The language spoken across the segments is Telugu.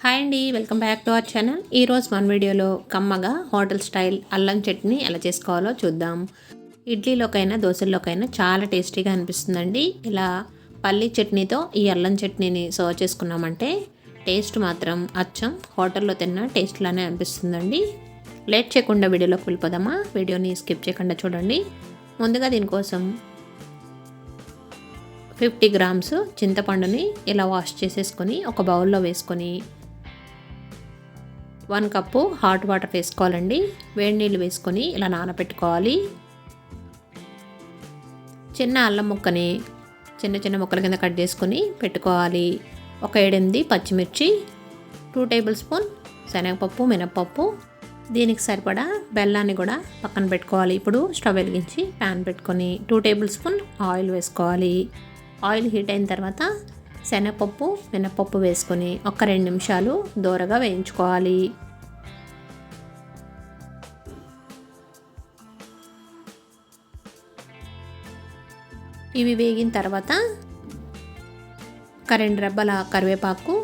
హాయ్ అండి, welcome back to our channel. ఈరోజు మన వీడియోలో కమ్మగా హోటల్ స్టైల్ అల్లం చట్నీ ఎలా చేసుకోవాలో చూద్దాం. ఇడ్లీలోకైనా దోశల్లోకైనా చాలా టేస్టీగా అనిపిస్తుందండి. ఇలా పల్లీ చట్నీతో ఈ అల్లం చట్నీని సర్వ్ చేసుకున్నామంటే టేస్ట్ మాత్రం అచ్చం హోటల్లో తిన్న టేస్ట్లానే అనిపిస్తుందండి. లేట్ చేయకుండా వీడియోలోకి వెళ్ళిపోదామా? వీడియోని స్కిప్ చేయకుండా చూడండి. ముందుగా దీనికోసం 50 గ్రామ్స్ చింతపండుని ఇలా వాష్ చేసేసుకొని ఒక బౌల్లో వేసుకొని 1 కప్పు హాట్ వాటర్ వేసుకోవాలండి. వేడి నీళ్ళు వేసుకొని ఇలా నానబెట్టుకోవాలి. చిన్న అల్లం ముక్కని చిన్న ముక్కల కింద కట్ చేసుకొని పెట్టుకోవాలి. ఒక 7-8 పచ్చిమిర్చి, 2 టేబుల్ స్పూన్ శనగపప్పు, మినప్పప్పు, దీనికి సరిపడా బెల్లాన్ని కూడా పక్కన పెట్టుకోవాలి. ఇప్పుడు స్టవ్ వెలిగించి ప్యాన్ పెట్టుకొని 2 టేబుల్ స్పూన్ ఆయిల్ వేసుకోవాలి. ఆయిల్ హీట్ అయిన తర్వాత శనగపప్పు, మినప్పప్పు వేసుకొని ఒక 2 నిమిషాలు దోరగా వేయించుకోవాలి. ఇవి వేగిన తర్వాత ఒక 2 రెబ్బల కరివేపాకు,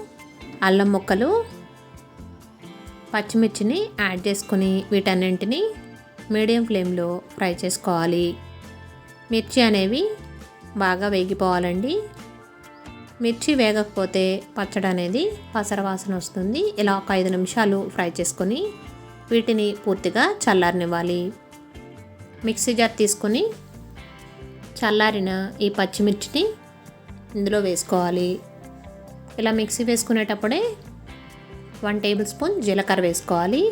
అల్లం ముక్కలు, పచ్చిమిర్చిని యాడ్ చేసుకొని వీటన్నింటినీ మీడియం ఫ్లేమ్లో ఫ్రై చేసుకోవాలి. మిర్చి అనేవి బాగా వేగిపోవాలండి. మిర్చి వేగకపోతే పచ్చడి అనేది పసరవాసన వస్తుంది. ఇలా ఒక 5 నిమిషాలు ఫ్రై చేసుకొని వీటిని పూర్తిగా చల్లారనివ్వాలి. మిక్సీ జార్ తీసుకొని చల్లారిన ఈ పచ్చిమిర్చిని ఇందులో వేసుకోవాలి. ఇలా మిక్సీ వేసుకునేటప్పుడే 1 టేబుల్ స్పూన్ జీలకర్ర వేసుకోవాలి.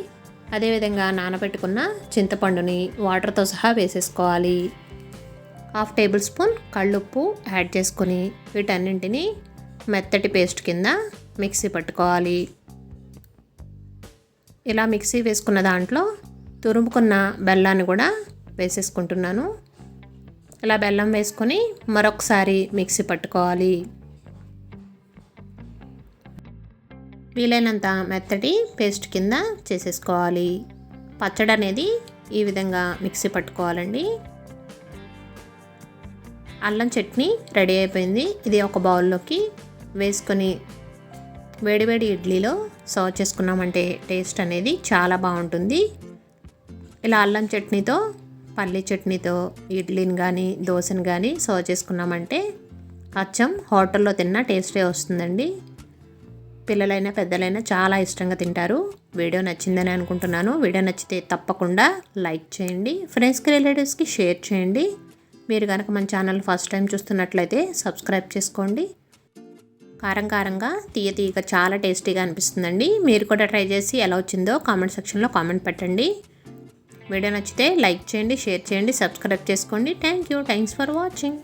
అదేవిధంగా నానబెట్టుకున్న చింతపండుని వాటర్తో సహా వేసేసుకోవాలి. 1/2 టేబుల్ స్పూన్ కళ్ళుప్పు యాడ్ చేసుకొని వీటన్నింటినీ మెత్తటి పేస్ట్ కింద మిక్సీ పట్టుకోవాలి. ఇలా మిక్సీ వేసుకున్న దాంట్లో తురుముకున్న బెల్లాన్ని కూడా వేసేసుకుంటున్నాను. ఇలా బెల్లం వేసుకొని మరొకసారి మిక్సీ పట్టుకోవాలి. వీలైనంత మెత్తటి పేస్ట్ కింద చేసేసుకోవాలి. పచ్చడి అనేది ఈ విధంగా మిక్సీ పట్టుకోవాలండి. అల్లం చట్నీ రెడీ అయిపోయింది. ఇది ఒక బౌల్లోకి వేసుకొని వేడివేడి ఇడ్లీలో సర్వ్ చేసుకున్నామంటే టేస్ట్ అనేది చాలా బాగుంటుంది. ఇలా అల్లం చట్నీతో, పల్లీ చట్నీతో ఇడ్లీని కానీ దోశని కానీ సర్వ్ చేసుకున్నామంటే అచ్చం హోటల్లో తిన్న టేస్టే వస్తుందండి. పిల్లలైనా పెద్దలైనా చాలా ఇష్టంగా తింటారు. వీడియో నచ్చిందని అనుకుంటున్నాను. వీడియో నచ్చితే తప్పకుండా లైక్ చేయండి. ఫ్రెండ్స్కి, రిలేటివ్స్కి షేర్ చేయండి. మీరు కనుక మన ఛానల్ ఫస్ట్ టైం చూస్తున్నట్లయితే సబ్స్క్రైబ్ చేసుకోండి. కారంగా తీయగా చాలా టేస్టీగా అనిపిస్తుందండి. మీరు కూడా ట్రై చేసి ఎలా వచ్చిందో కామెంట్ సెక్షన్లో కామెంట్ పెట్టండి. వీడియో నచ్చితే లైక్ చేయండి, షేర్ చేయండి, సబ్స్క్రైబ్ చేసుకోండి. Thanks for watching.